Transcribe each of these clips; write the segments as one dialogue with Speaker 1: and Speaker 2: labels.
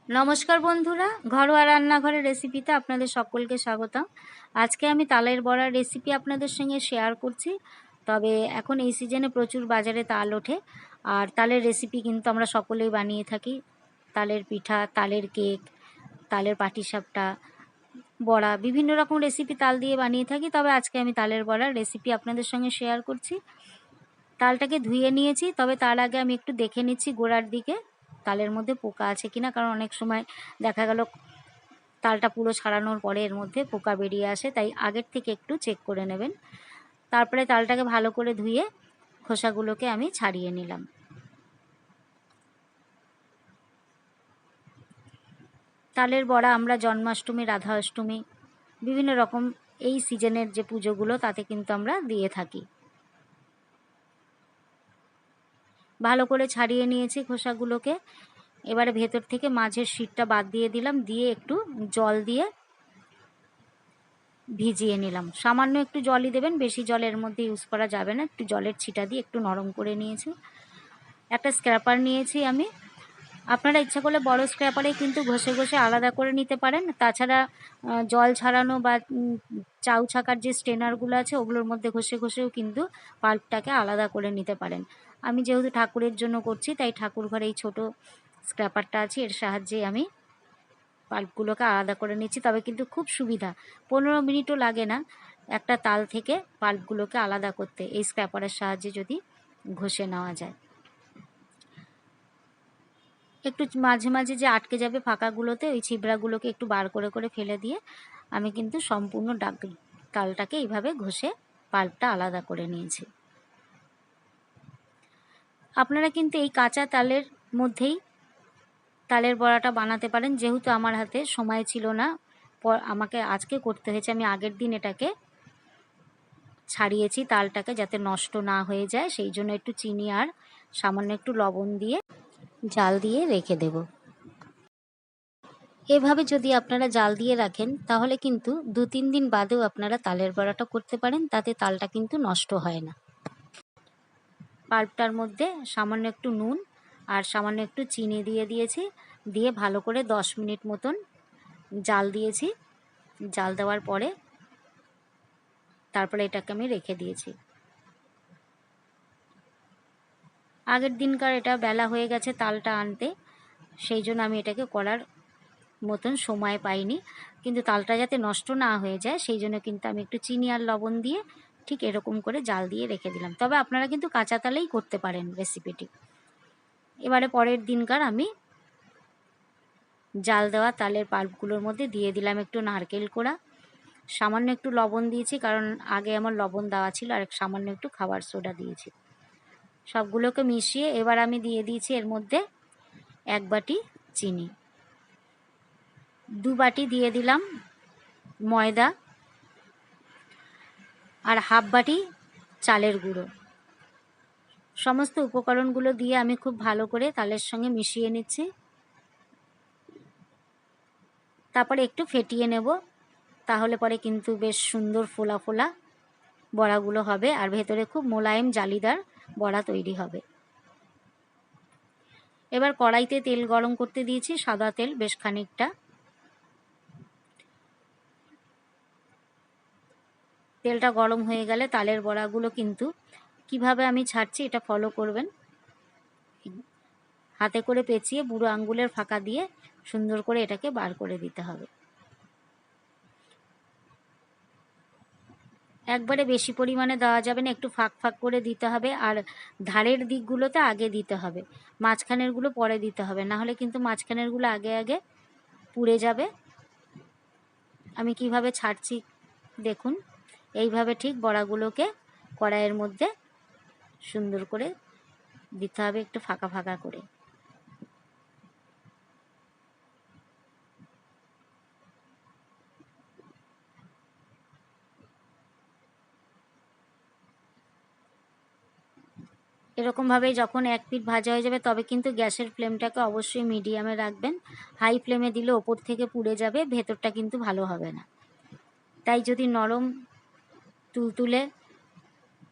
Speaker 1: নমস্কার বন্ধুরা, ঘরোয়া রান্নাঘরের রেসিপিতে আপনাদের সকলকে স্বাগতম। আজকে আমি তালের বড়ার রেসিপি আপনাদের সঙ্গে শেয়ার করছি। তবে এখন এই সিজনে প্রচুর বাজারে তাল ওঠে, আর তালের রেসিপি কিন্তু আমরা সকলেই বানিয়ে থাকি। তালের পিঠা, তালের কেক, তালের পাটিসাপটা, বড়া, বিভিন্ন রকম রেসিপি তাল দিয়ে বানিয়ে থাকি। তবে আজকে আমি তালের বড়ার রেসিপি আপনাদের সঙ্গে শেয়ার করছি। তালটাকে ধুয়ে নিয়েছি, তবে তার আগে আমি একটু দেখে নিচ্ছি গোড়ার দিকে তালের মধ্যে পোকা আছে কিনা, কারণ অনেক সময় দেখা গেল তালটা পুরো ছাড়ানোর পরে এর মধ্যে পোকা বেরিয়ে আসে, তাই আগের থেকে একটু চেক করে নেবেন। তারপরে তালটাকে ভালো করে ধুয়ে খোসাগুলোকে আমি ছাড়িয়ে নিলাম। তালের বড়া আমরা জন্মাষ্টমী, রাধা অষ্টমী, বিভিন্ন রকম এই সিজনের যে পুজোগুলো তাতে কিন্তু আমরা দিয়ে থাকি। ভালো করে ছাড়িয়ে নিয়েছি খোসাগুলোকে। এবারে ভেতর থেকে মাঝের শিটটা বাদ দিয়ে দিলাম, দিয়ে একটু জল দিয়ে ভিজিয়ে নিলাম। সামান্য একটু জলই দেবেন, বেশি জল এর মধ্যে ইউজ করা যাবে না। একটু জলের ছিটা দিয়ে একটু নরম করে নিয়েছি। একটা স্ক্র্যাপার নিয়েছি আমি। আপনারা ইচ্ছা করলে বড় স্ক্র্যাপারে কিন্তু ঘষে ঘষে আলাদা করে নিতে পারেন। তাছাড়া জল ছাড়ানো বা চাউ ছাকার যে স্ট্রেনারগুলো আছে ওগুলোর মধ্যে ঘষে ঘষেও কিন্তু পাল্পটাকে আলাদা করে নিতে পারেন। আমি যেহেতু ঠাকুরের জন্য করছি, তাই ঠাকুর ঘরে এই ছোটো স্ক্র্যাপারটা আছে, এর সাহায্যে আমি পাল্পগুলোকে আলাদা করে নিচ্ছি। তবে কিন্তু খুব সুবিধা, 15 মিনিটও লাগে না একটা তাল থেকে পাল্পগুলোকে আলাদা করতে, এই স্ক্র্যাপারের সাহায্যে যদি ঘষে নেওয়া যায়। একটু মাঝে মাঝে যে আটকে যাবে ফাঁকাগুলোতে, ওই ছিবড়াগুলোকে একটু বার করে করে ফেলে দিয়ে আমি কিন্তু সম্পূর্ণ তালটাকে এইভাবে ঘষে পাল্পটা আলাদা করে নিয়েছি। আপনারা কিন্তু এই কাঁচা তালের মধ্যেই তালের বড়াটা বানাতে পারেন। যেহেতু আমার হাতে সময় ছিল না, আমাকে আজকে করতে হয়েছে, আমি আগের দিন এটাকে ছাড়িয়েছি তালটাকে যাতে নষ্ট না হয়ে যায়, সেই জন্য একটু চিনি আর সামান্য একটু লবণ দিয়ে জাল দিয়ে রেখে দেব। এভাবে যদি আপনারা জাল দিয়ে রাখেন তাহলে কিন্তু 2-3 দিন বাদেও আপনারা তালের বড়াটা করতে পারেন, তাতে তালটা কিন্তু নষ্ট হয় না। পাল্পটার মধ্যে সামান্য একটু নুন আর সামান্য একটু চিনি দিয়ে দিয়েছি, দিয়ে ভালো করে 10 মিনিট মতন জাল দিয়েছি। জাল দেওয়ার পরে তারপরে এটাকে আমি রেখে দিয়েছি। আগের দিনকার এটা বেলা হয়ে গেছে তালটা আনতে, সেই জন্য আমি এটাকে করার মতন সময় পাইনি। কিন্তু তালটা যাতে নষ্ট না হয়ে যায় সেই জন্য কিন্তু আমি একটু চিনি আর লবণ দিয়ে ঠিক এরকম করে জাল দিয়ে রেখে দিলাম। তবে আপনারা কিন্তু কাঁচা তালেই করতে পারেন রেসিপিটি। এবারে পরের দিনকার আমি জাল দেওয়া তালের পাল্পগুলোর মধ্যে দিয়ে দিলাম একটু নারকেল কোড়া, সামান্য একটু লবণ দিয়েছি কারণ আগে আমার লবণ দেওয়া ছিল, আর সামান্য একটু খাবার সোডা দিয়েছি। সবগুলোকে মিশিয়ে এবার আমি দিয়ে দিয়েছি এর মধ্যে 1 বাটি চিনি, 2 বাটি দিয়ে দিলাম ময়দা, আর 1/2 বাটি চালের গুঁড়ো। সমস্ত উপকরণগুলো দিয়ে আমি খুব ভালো করে তালের সঙ্গে মিশিয়ে নিচ্ছি। তারপরে একটু ফেটিয়ে নেব, তাহলে পরে কিন্তু বেশ সুন্দর ফোলা ফোলা বড়াগুলো হবে, আর ভেতরে খুব মোলায়েম জালিদার বড়া তৈরি হবে। এবার কড়াইতে তেল গরম করতে দিয়েছি, সাদা তেল বেশ খানিকটা। তেলটা গরম হয়ে গেলে তালের বড়াগুলো কিন্তু কিভাবে আমি ছাড়ছি এটা ফলো করবেন। হাতে করে পেঁচিয়ে বুড়ো আঙ্গুলের ফাঁকা দিয়ে সুন্দর করে এটাকে বার করে দিতে হবে। একবারে বেশি পরিমাণে দেওয়া যাবে না, একটু ফাঁক ফাঁক করে দিতে হবে, আর ধারের দিকগুলোতে আগে দিতে হবে, মাঝখানেরগুলো পরে দিতে হবে, না হলে কিন্তু মাঝখানেরগুলো আগে আগে পুড়ে যাবে। আমি কিভাবে ছাড়ছি দেখুন, এইভাবে ঠিক বড়াগুলোকে কড়াইয়ের মধ্যে সুন্দর করে দিতে হবে, একটু ফাঁকা ফাঁকা করে। এরকমভাবে যখন এক পিঠ ভাজা হয়ে যাবে তবে কিন্তু গ্যাসের ফ্লেমটাকে অবশ্যই মিডিয়ামে রাখবেন। হাই ফ্লেমে দিলে ওপর থেকে পুড়ে যাবে, ভেতরটা কিন্তু ভালো হবে না। তাই যদি নরম তুলতুলে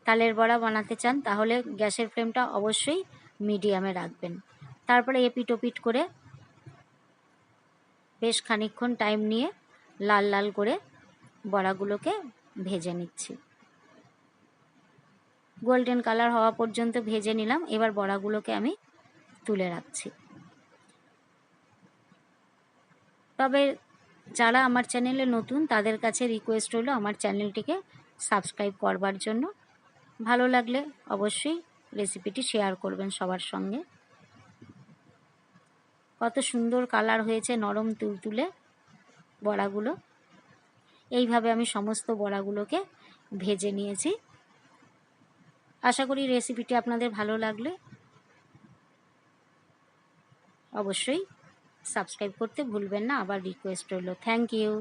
Speaker 1: তালের বড়া বানাতে চান তাহলে গ্যাসের ফ্লেমটা অবশ্যই মিডিয়ামে রাখবেন। তারপরে এপিট ওপিট করে বেশ খানিকক্ষণ টাইম নিয়ে লাল লাল করে বড়াগুলোকে ভেজে নিচ্ছি। গোল্ডেন কালার হওয়া পর্যন্ত ভেজে নিলাম। এবার বড়াগুলোকে আমি তুলে রাখছি। তবে যারা আমার চ্যানেলে নতুন তাদের কাছে রিকোয়েস্ট হলো আমার চ্যানেলটিকে সাবস্ক্রাইব করবার জন্য। ভালো লাগলে অবশ্যই রেসিপিটি শেয়ার করবেন সবার সঙ্গে। কত সুন্দর কালার হয়েছে, নরম তুলতুলে বড়াগুলো। এইভাবে আমি সমস্ত বড়াগুলোকে ভেজে নিয়েছি। আশা করি রেসিপিটি আপনাদের ভালো লাগলে অবশ্যই সাবস্ক্রাইব করতে ভুলবেন না। আবার রিকোয়েস্ট রইল। Thank you.